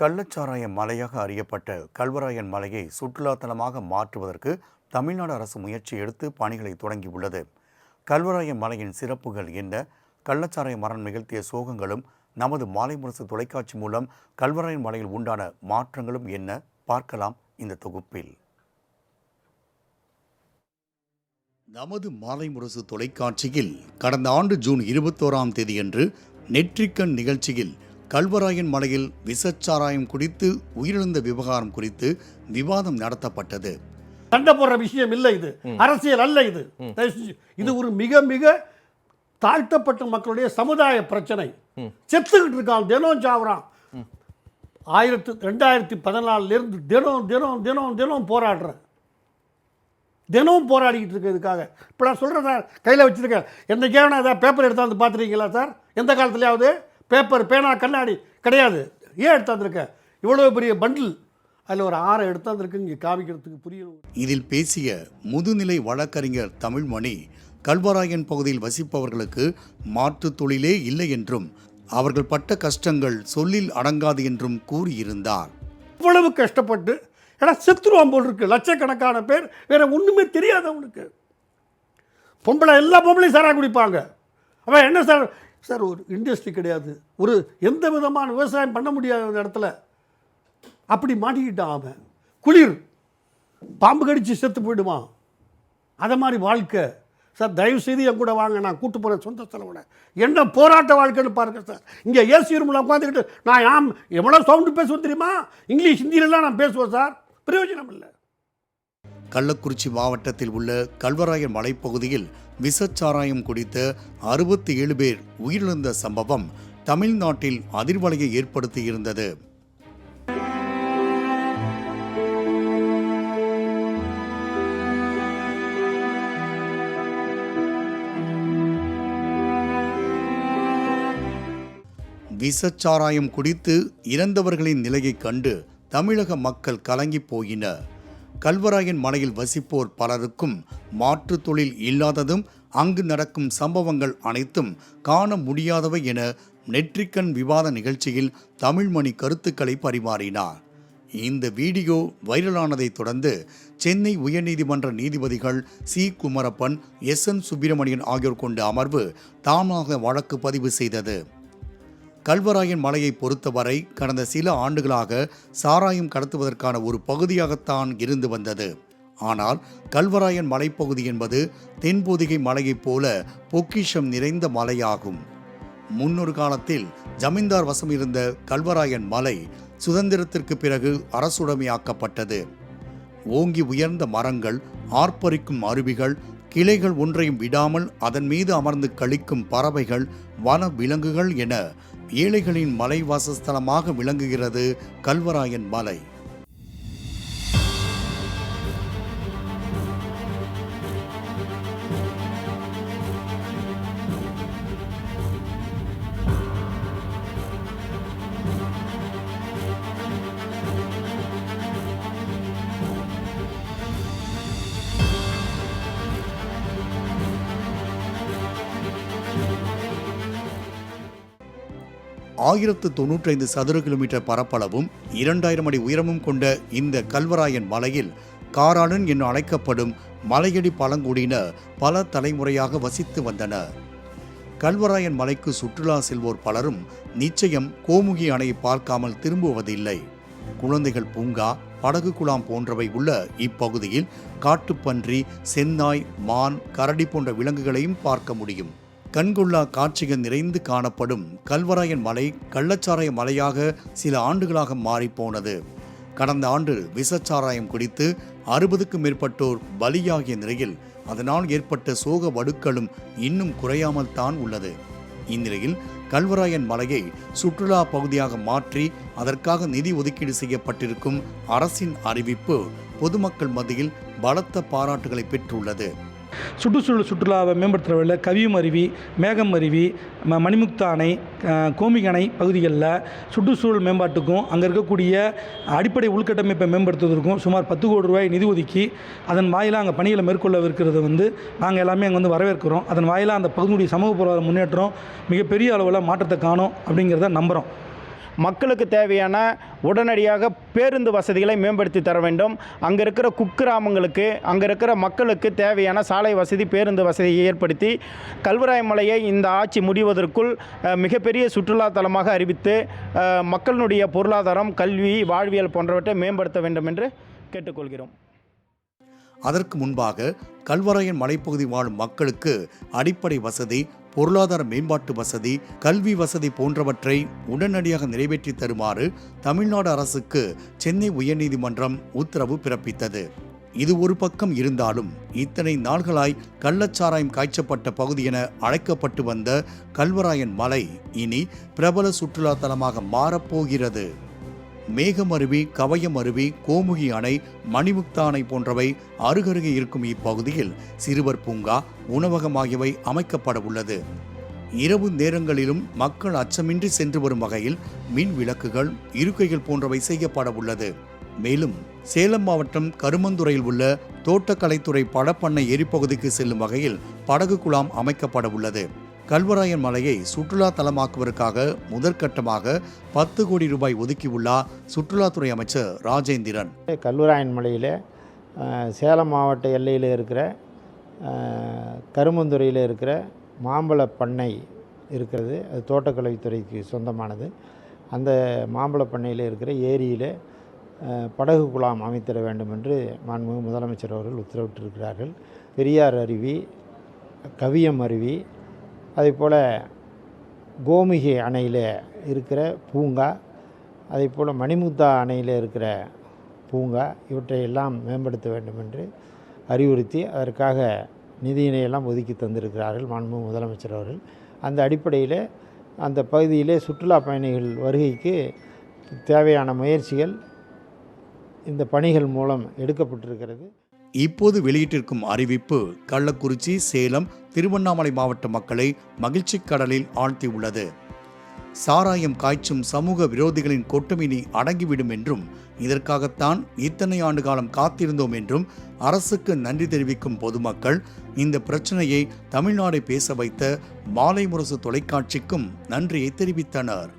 கள்ளச்சாராய மலையாக அறியப்பட்ட கல்வராயன் மலையை சுற்றுலாத்தலமாக மாற்றுவதற்கு தமிழ்நாடு அரசு முயற்சி எடுத்து பணிகளை தொடங்கியுள்ளது. கல்வராயன் மலையின் சிறப்புகள் என்ன, கள்ளச்சாராய மரணம் நிகழ்த்திய சோகங்களும் நமது மாலை முரசு தொலைக்காட்சி மூலம் கல்வராயன் மலையில் உண்டான மாற்றங்களும் என்ன பார்க்கலாம் இந்த தொகுப்பில். நமது மாலை முரசு தொலைக்காட்சியில் கடந்த ஆண்டு ஜூன் 21ஆம் தேதியன்று நெற்றிக்கண் நிகழ்ச்சியில் கல்வராயன் மலையில் விஷச்சாராயம் குடித்து உயிரிழந்த விவகாரம் குறித்து விவாதம் நடத்தப்பட்டது. சண்டை போடுற விஷயம் இல்லை, இது அரசியல் அல்ல. இது ஒரு மிக மிக தாழ்த்தப்பட்ட மக்களுடைய சமுதாய பிரச்சனை. செத்துக்கிட்டு இருக்கான், தினம் சாவுறான். 2014 தினம் தினம் தினம் தினம் போராடுறேன், தினமும் போராடிக்கிட்டு இருக்கிறதுக்காக. இப்போ நான் சொல்கிறேன் சார், கையில் வச்சுருக்கேன். என்றைக்கே நான் ஏதாவது பேப்பர் எடுத்தாந்து பார்த்துருக்கீங்களா சார்? எந்த காலத்துலையாவது பேப்பர், பேனா, கண்ணாடி கிடையாது. ஏன் எடுத்தாந்துருக்கேன்? இவ்வளோ பெரிய பண்டில், அதில் ஒரு 6 எடுத்தாந்துருக்கு இங்கே காமிக்கிறதுக்கு புரியும். இதில் பேசிய முதுநிலை வழக்கறிஞர் தமிழ்மணி, கல்வராயன் பகுதியில் வசிப்பவர்களுக்கு மாற்று தொழிலே இல்லை என்றும் அவர்கள் பட்ட கஷ்டங்கள் சொல்லில் அடங்காது என்றும் கூறியிருந்தார். இவ்வளவு கஷ்டப்பட்டு ஏன்னா செத்துருவான் போல் இருக்கு. லட்சக்கணக்கான பேர், வேற ஒன்றுமே தெரியாது அவனுக்கு. பொம்பளை, எல்லா பொம்பளையும் சாரா குடிப்பாங்க. அவன் என்ன சார் சார் ஒரு இண்டஸ்ட்ரி கிடையாது, ஒரு எந்த விதமான விவசாயம் பண்ண முடியாத இடத்துல அப்படி மாட்டிக்கிட்டான் அவன். குளிர், பாம்பு கடிச்சு செத்து போயிடுவான். அதை மாதிரி வாழ்க்கை சார். தயவு செய்து என் கூட வாங்க, நான் கூட்டு போகிறேன் சொந்த செலவோட. என்ன போராட்ட வாழ்க்கைன்னு பாருங்க சார். இங்கே ஏசி ரூமில் உட்காந்துக்கிட்டு நான் எவ்வளோ சவுண்டு பேசுவேன் தெரியுமா? இங்கிலீஷ், ஹிந்தியிலலாம் நான் பேசுவேன் சார். பிரயோஜனம் இல்லை. கள்ளக்குறிச்சி மாவட்டத்தில் உள்ள கல்வராயன் மலைப்பகுதியில் விஷச்சாராயம் குடித்த 67 பேர் உயிரிழந்த சம்பவம் தமிழ்நாட்டில் அதிர்வலையை ஏற்படுத்தியிருந்தது. விஷச்சாராயம் குடித்து இறந்தவர்களின் நிலையைக் கண்டு தமிழக மக்கள் கலங்கி போயினர். கல்வராயன் மலையில் வசிப்போர் பலருக்கும் மாற்று தொழில் இல்லாததும் அங்கு நடக்கும் சம்பவங்கள் அனைத்தும் காண முடியாதவை என நெற்றிக்கண் விவாத நிகழ்ச்சியில் தமிழ்மணி கருத்துக்களை பரிமாறினார். இந்த வீடியோ வைரலானதை தொடர்ந்து சென்னை உயர்நீதிமன்ற நீதிபதிகள் சி. குமரப்பன், எஸ்.என். சுப்பிரமணியன் ஆகியோர் கொண்ட அமர்வு தாமாக வழக்கு பதிவு செய்தது. கல்வராயன் மலையை பொறுத்தவரை கடந்த சில ஆண்டுகளாக சாராயம் கடத்துவதற்கான ஒரு பகுதியாகத்தான் இருந்து வந்தது. ஆனால் கல்வராயன் மலைப்பகுதி என்பது தென்பொதிகை மலையைப் போல பொக்கிஷம் நிறைந்த மலையாகும். முன்னொரு காலத்தில் ஜமீன்தார் வசம் இருந்த கல்வராயன் மலை சுதந்திரத்திற்கு பிறகு அரசுடைமையாக்கப்பட்டது. ஓங்கி உயர்ந்த மரங்கள், ஆர்ப்பரிக்கும் அருவிகள், கிளைகள் ஒன்றையும் விடாமல் அதன் மீது அமர்ந்து கழிக்கும் பறவைகள், வன விலங்குகள் என ஏழைகளின் மலை வாசஸ்தலமாக விளங்குகிறது கல்வராயன் மலை. ஆயிரத்து 95 சதுர கிலோமீட்டர் பரப்பளவும் 2000 அடி உயரமும் கொண்ட இந்த கல்வராயன் மலையில் காராளன் என்று அழைக்கப்படும் மலையடி பழங்குடியினர் பல தலைமுறையாக வசித்து வந்தனர். கல்வராயன் மலைக்கு சுற்றுலா செல்வோர் பலரும் நிச்சயம் கோமுகி அணையை பார்க்காமல் திரும்புவதில்லை. குழந்தைகள் பூங்கா, படகு குழாம் போன்றவை உள்ள இப்பகுதியில் காட்டுப்பன்றி, செந்நாய், மான், கரடி போன்ற விலங்குகளையும் பார்க்க முடியும். கண்கொள்ளா காட்சிகள் நிறைந்து காணப்படும் கல்வராயன் மலை கள்ளச்சாராய மலையாக சில ஆண்டுகளாக மாறிப்போனது. கடந்த ஆண்டு விஷச்சாராயம் குடித்து 60க்கும் மேற்பட்டோர் பலியாகிய நிலையில் அதனால் ஏற்பட்ட சோக வடுக்களும் இன்னும் குறையாமல் தான் உள்ளது. இந்நிலையில் கல்வராயன் மலையை சுற்றுலா பகுதியாக மாற்றி அதற்காக நிதி ஒதுக்கீடு செய்யப்பட்டிருக்கும் அரசின் அறிவிப்பு பொதுமக்கள் மத்தியில் பலத்த பாராட்டுகளை பெற்றுள்ளது. சுற்றுச்சூழல் சுற்றுலாவை மேம்படுத்துகிற வகையில் கவியும் அருவி, மேகம் அருவி, மணிமுக்தா அணை, கோமிகை அணை பகுதிகளில் சுற்றுச்சூழல் மேம்பாட்டுக்கும் அங்கே இருக்கக்கூடிய அடிப்படை உள்கட்டமைப்பை மேம்படுத்துவதற்கும் சுமார் 10 கோடி ரூபாய் நிதி ஒதுக்கி அதன் வாயிலாக அங்கே பணிகளை மேற்கொள்ளவிருக்கிறது நாங்கள் எல்லாமே அங்கே வரவேற்கிறோம். அதன் வாயிலாக அந்த பகுதியுடைய சமூக பொருளாதார முன்னேற்றம் மிகப்பெரிய அளவில் மாற்றத்தை காணும் அப்படிங்கிறத நம்புகிறோம். மக்களுக்கு தேவையான உடனடியாக பேருந்து வசதிகளை மேம்படுத்தி தர வேண்டும். அங்கே இருக்கிற குக்கிராமங்களுக்கு, அங்கே இருக்கிற மக்களுக்கு தேவையான சாலை வசதி, பேருந்து வசதியை ஏற்படுத்தி கல்வராயன் மலையை இந்த ஆட்சி முடிவதற்குள் மிகப்பெரிய சுற்றுலா தலமாக அறிவித்து மக்களுடைய பொருளாதாரம், கல்வி, வாழ்வியல் போன்றவற்றை மேம்படுத்த வேண்டும் என்று கேட்டுக்கொள்கிறோம். அதற்கு முன்பாக கல்வராயன் மலைப்பகுதி வாழும் மக்களுக்கு அடிப்படை வசதி, பொருளாதார மேம்பாட்டு வசதி, கல்வி வசதி போன்றவற்றை உடனடியாக நிறைவேற்றி தருமாறு தமிழ்நாடு அரசுக்கு சென்னை உயர்நீதிமன்றம் உத்தரவு பிறப்பித்தது. இது ஒரு பக்கம் இருந்தாலும் இத்தனை நாள்களாய் கள்ளச்சாராயம் காய்ச்சப்பட்ட பகுதி என அழைக்கப்பட்டு வந்த கல்வராயன் மலை இனி பிரபல சுற்றுலா தலமாக மாறப்போகிறது. மேகமருவி, கவயமருவி, கோமுகி அணை, மணிமுக்தா அணை போன்றவை அருகருகே இருக்கும் இப்பகுதியில் சிறுவர் பூங்கா, உணவகம் ஆகியவை அமைக்கப்பட உள்ளது. இரவு நேரங்களிலும் மக்கள் அச்சமின்றி சென்று வரும் வகையில் மின் விளக்குகள், இருக்கைகள் போன்றவை செய்யப்பட உள்ளது. மேலும் சேலம் மாவட்டம் கருமந்துறையில் உள்ள தோட்டக்கலைத்துறை படப்பண்ணை எரிப்பகுதிக்கு செல்லும் வகையில் படகு குழாம் அமைக்கப்பட உள்ளது. கல்வராயன் மலையை சுற்றுலா தலமாக்குவதற்காக முதற்கட்டமாக 10 கோடி ரூபாய் ஒதுக்கியுள்ளார் சுற்றுலாத்துறை அமைச்சர் ராஜேந்திரன். கல்வராயன் மலையில் சேலம் மாவட்ட எல்லையில் இருக்கிற கருமந்துறையில் இருக்கிற மாம்பழ பண்ணை இருக்கிறது. அது தோட்டக்கலைத்துறைக்கு சொந்தமானது. அந்த மாம்பழ பண்ணையில் இருக்கிற ஏரியில் படகு குழாம் அமைத்திட வேண்டும் என்று மாண்புமிகு முதலமைச்சர் அவர்கள் உத்தரவிட்டிருக்கிறார்கள். பெரியார் அருவி, கவியம் அருவி, அதேபோல் கோமுகி அணையில் இருக்கிற பூங்கா, அதேபோல் மணிமுக்தா அணையில் இருக்கிற பூங்கா, இவற்றையெல்லாம் மேம்படுத்த வேண்டும் என்று அறிவுறுத்தி அதற்காக நிதியினையெல்லாம் ஒதுக்கி தந்திருக்கிறார்கள் மாண்புமிகு முதலமைச்சர் அவர்கள். அந்த அடிப்படையில் அந்த பகுதியிலே சுற்றுலா பயணிகள் வருகைக்கு தேவையான முயற்சிகள் இந்த பணிகள் மூலம் எடுக்கப்பட்டிருக்கிறது. இப்போது வெளியிட்டிருக்கும் அறிவிப்பு கள்ளக்குறிச்சி, சேலம், திருவண்ணாமலை மாவட்ட மக்களை மகிழ்ச்சி கடலில் ஆழ்த்தியுள்ளது. சாராயம் காய்ச்சும் சமூக விரோதிகளின் கொட்டமினி அடங்கிவிடும் என்றும், இதற்காகத்தான் இத்தனை ஆண்டு காலம் காத்திருந்தோம் என்றும் அரசுக்கு நன்றி தெரிவிக்கும் பொதுமக்கள் இந்த பிரச்சனையை தமிழ்நாடு பேச வைத்த மாலை முரசு தொலைக்காட்சிக்கும் நன்றியை தெரிவித்தனர்.